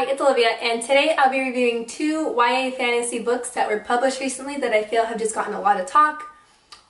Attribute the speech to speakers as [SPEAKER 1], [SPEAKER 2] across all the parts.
[SPEAKER 1] Hi, it's Olivia, and today I'll be reviewing two YA fantasy books that were published recently that I feel have just gotten a lot of talk.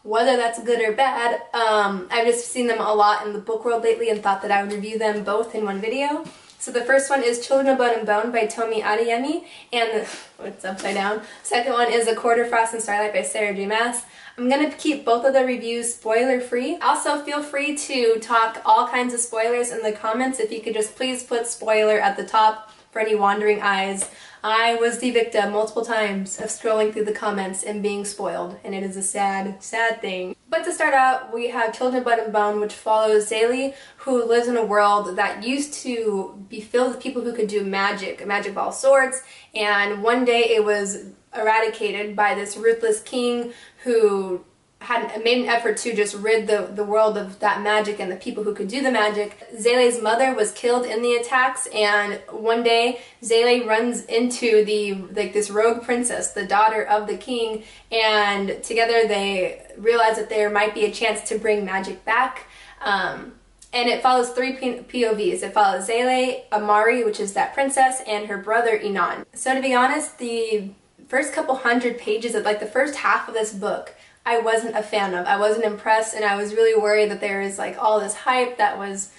[SPEAKER 1] Whether that's good or bad, I've just seen them a lot in the book world lately and thought that I would review them both in one video. So the first one is Children of Blood and Bone by Tomi Adeyemi, and it's upside down. Second one is A Defrost and Starlight by Sarah J. Maas. I'm going to keep both of the reviews spoiler free. Also, feel free to talk all kinds of spoilers in the comments. If you could just please put spoiler at the top for any wandering eyes. I was the victim multiple times of scrolling through the comments and being spoiled, and it is a sad, sad thing. But to start out, we have Children of Blood and Bone, which follows Zaylee, who lives in a world that used to be filled with people who could do magic of all sorts, and one day it was eradicated by this ruthless king who had made an effort to just rid the world of that magic and the people who could do the magic. Zaylee's mother was killed in the attacks, and one day Zaylee runs into this rogue princess, the daughter of the king, and together they realize that there might be a chance to bring magic back. And it follows three POVs. It follows Zaylee, Amari, which is that princess, and her brother Inan. So to be honest, the first couple hundred pages of the first half of this book I wasn't a fan of. I wasn't impressed, and I was really worried that there was all this hype that was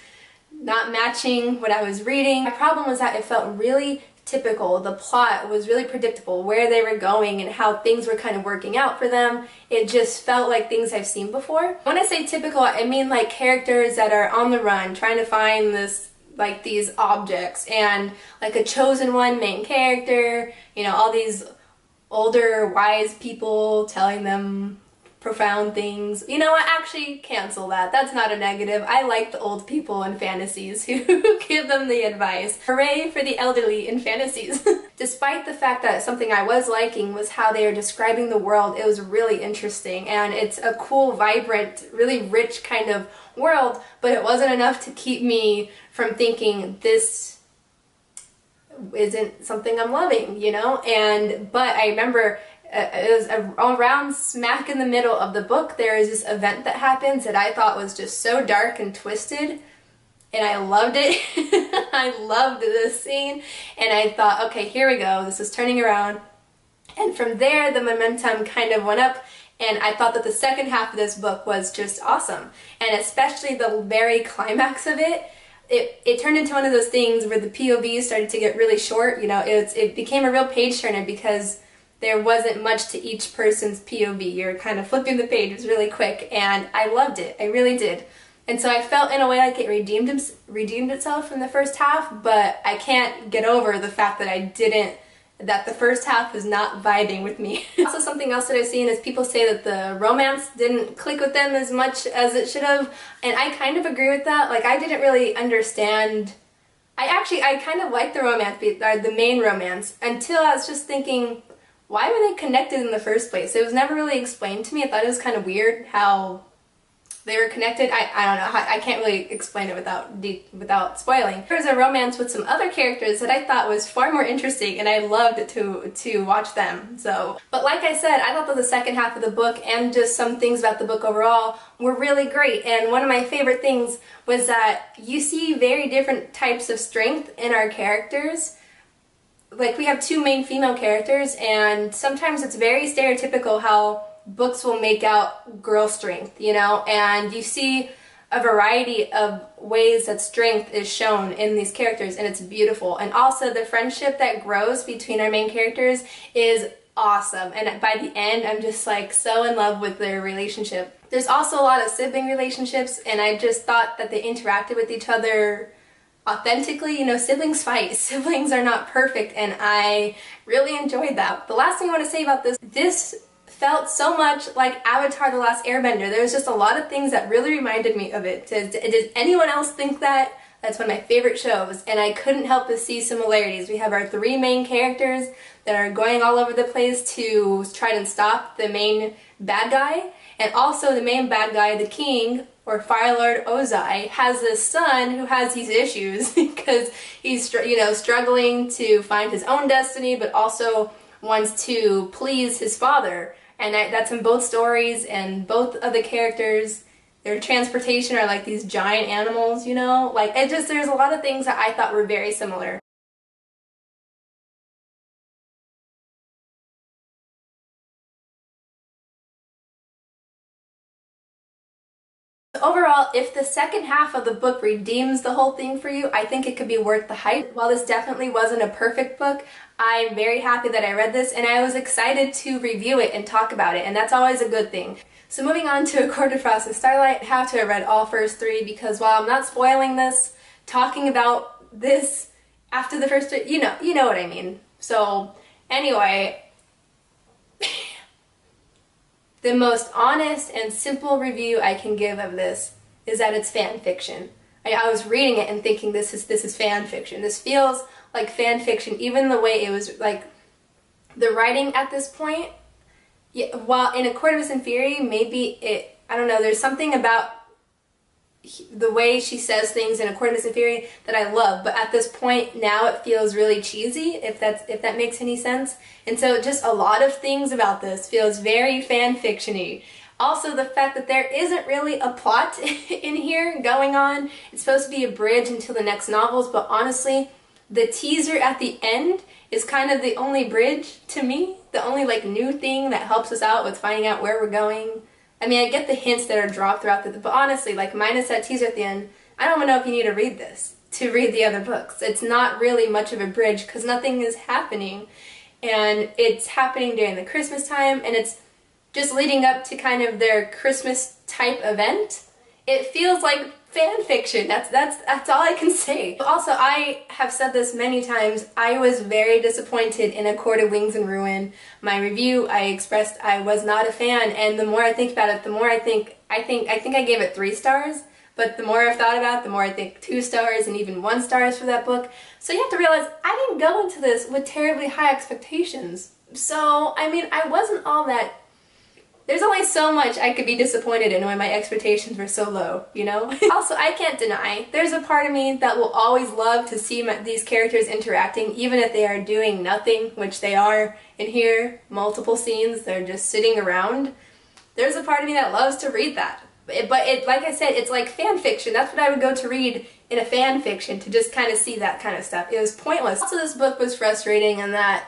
[SPEAKER 1] not matching what I was reading. My problem was that it felt really typical. The plot was really predictable, where they were going and how things were kind of working out for them. It just felt like things I've seen before. When I say typical, I mean like characters that are on the run trying to find these objects, and like a chosen one main character, you know, all these older wise people telling them profound things. You know what, actually cancel that. That's not a negative. I like the old people in fantasies who give them the advice. Hooray for the elderly in fantasies. Despite the fact that something I was liking was how they are describing the world, it was really interesting, and it's a cool, vibrant, really rich kind of world, but it wasn't enough to keep me from thinking this isn't something I'm loving, you know? But I remember it was around smack in the middle of the book, there is this event that happens that I thought was just so dark and twisted, and I loved it. I loved this scene, and I thought, okay, here we go, this is turning around. And from there, the momentum kind of went up, and I thought that the second half of this book was just awesome. And especially the very climax of it, it turned into one of those things where the POVs started to get really short. You know, it became a real page turner because there wasn't much to each person's POV. You're kind of flipping the pages really quick, and I loved it. I really did. And so I felt in a way like it redeemed itself from the first half, but I can't get over the fact that the first half was not vibing with me. Also, something else that I've seen is people say that the romance didn't click with them as much as it should have, and I kind of agree with that. Like, I didn't really understand. I kind of liked the romance, the main romance, until I was just thinking, why were they connected in the first place? It was never really explained to me. I thought it was kind of weird how they were connected. I don't know. I can't really explain it without spoiling. There was a romance with some other characters that I thought was far more interesting, and I loved to watch them. So, but like I said, I thought that the second half of the book and just some things about the book overall were really great. And one of my favorite things was that you see very different types of strength in our characters. Like, we have two main female characters, and sometimes it's very stereotypical how books will make out girl strength, you know, and you see a variety of ways that strength is shown in these characters, and it's beautiful. And also the friendship that grows between our main characters is awesome, and by the end I'm just like so in love with their relationship. There's also a lot of sibling relationships, and I just thought that they interacted with each other authentically. You know, siblings fight. Siblings are not perfect, and I really enjoyed that. The last thing I want to say about this felt so much like Avatar: The Last Airbender. There was just a lot of things that really reminded me of it. Does anyone else think that? That's one of my favorite shows, and I couldn't help but see similarities. We have our three main characters that are going all over the place to try and stop the main bad guy, and also the main bad guy, the king, or Fire Lord Ozai, has this son who has these issues because he's struggling to find his own destiny, but also wants to please his father. And that's in both stories, and both of the characters, their transportation are like these giant animals, you know? Like, there's a lot of things that I thought were very similar. Overall, if the second half of the book redeems the whole thing for you, I think it could be worth the hype. While this definitely wasn't a perfect book, I'm very happy that I read this, and I was excited to review it and talk about it, and that's always a good thing. So moving on to A Court of Frost and Starlight, I have to have read all first three, because while I'm not spoiling this, talking about this after the first three, you know what I mean. So anyway, the most honest and simple review I can give of this is that it's fan fiction. I was reading it and thinking this is fan fiction. This feels like fan fiction, even the way it was, like, the writing at this point. Yeah, while in A Court of Mist and Fury, maybe it, I don't know, there's something about the way she says things in A Court of Mist and Fury that I love, but at this point now it feels really cheesy, if that makes any sense. And so just a lot of things about this feels very fan fiction-y. Also, the fact that there isn't really a plot in here going on. It's supposed to be a bridge until the next novels, but honestly, the teaser at the end is kind of the only bridge to me, the only like new thing that helps us out with finding out where we're going. I mean, I get the hints that are dropped throughout but honestly, like, minus that teaser at the end, I don't even know if you need to read this to read the other books. It's not really much of a bridge because nothing is happening, and it's happening during the Christmas time, and it's just leading up to kind of their Christmas type event. It feels like fan fiction. That's all I can say. Also, I have said this many times, I was very disappointed in A Court of Wings and Ruin. My review, I expressed I was not a fan, and the more I think about it, the more I think I gave it 3 stars, but the more I've thought about it, the more I think 2 stars and even 1 star for that book. So you have to realize I didn't go into this with terribly high expectations. So, I mean, I wasn't all that. There's only so much I could be disappointed in when my expectations were so low, you know? Also, I can't deny, there's a part of me that will always love to see these characters interacting, even if they are doing nothing, which they are in here. Multiple scenes, they're just sitting around. There's a part of me that loves to read that. But like I said, it's like fan fiction. That's what I would go to read in a fan fiction, to just kind of see that kind of stuff. It was pointless. Also, this book was frustrating in that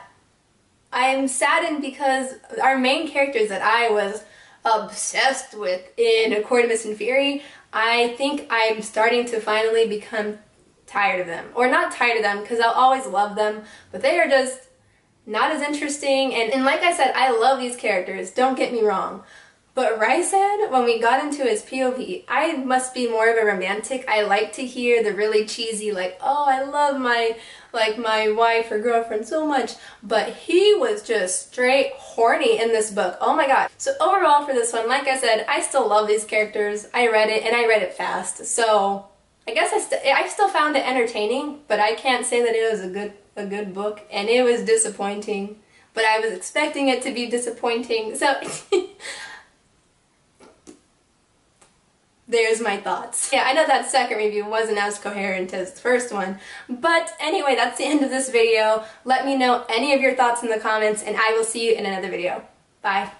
[SPEAKER 1] I'm saddened because our main characters that I was obsessed with in A Court of Mist and Fury, I think I'm starting to finally become tired of them. Or not tired of them, because I'll always love them, but they are just not as interesting. And like I said, I love these characters, don't get me wrong. But Rysand, when we got into his POV, I must be more of a romantic. I like to hear the really cheesy, like, oh, I love my wife or girlfriend so much. But he was just straight horny in this book. Oh my god. So overall for this one, like I said, I still love these characters. I read it, and I read it fast. So I guess I still found it entertaining, but I can't say that it was a good book. And it was disappointing. But I was expecting it to be disappointing. So there's my thoughts. Yeah, I know that second review wasn't as coherent as the first one, but anyway, that's the end of this video. Let me know any of your thoughts in the comments, and I will see you in another video. Bye.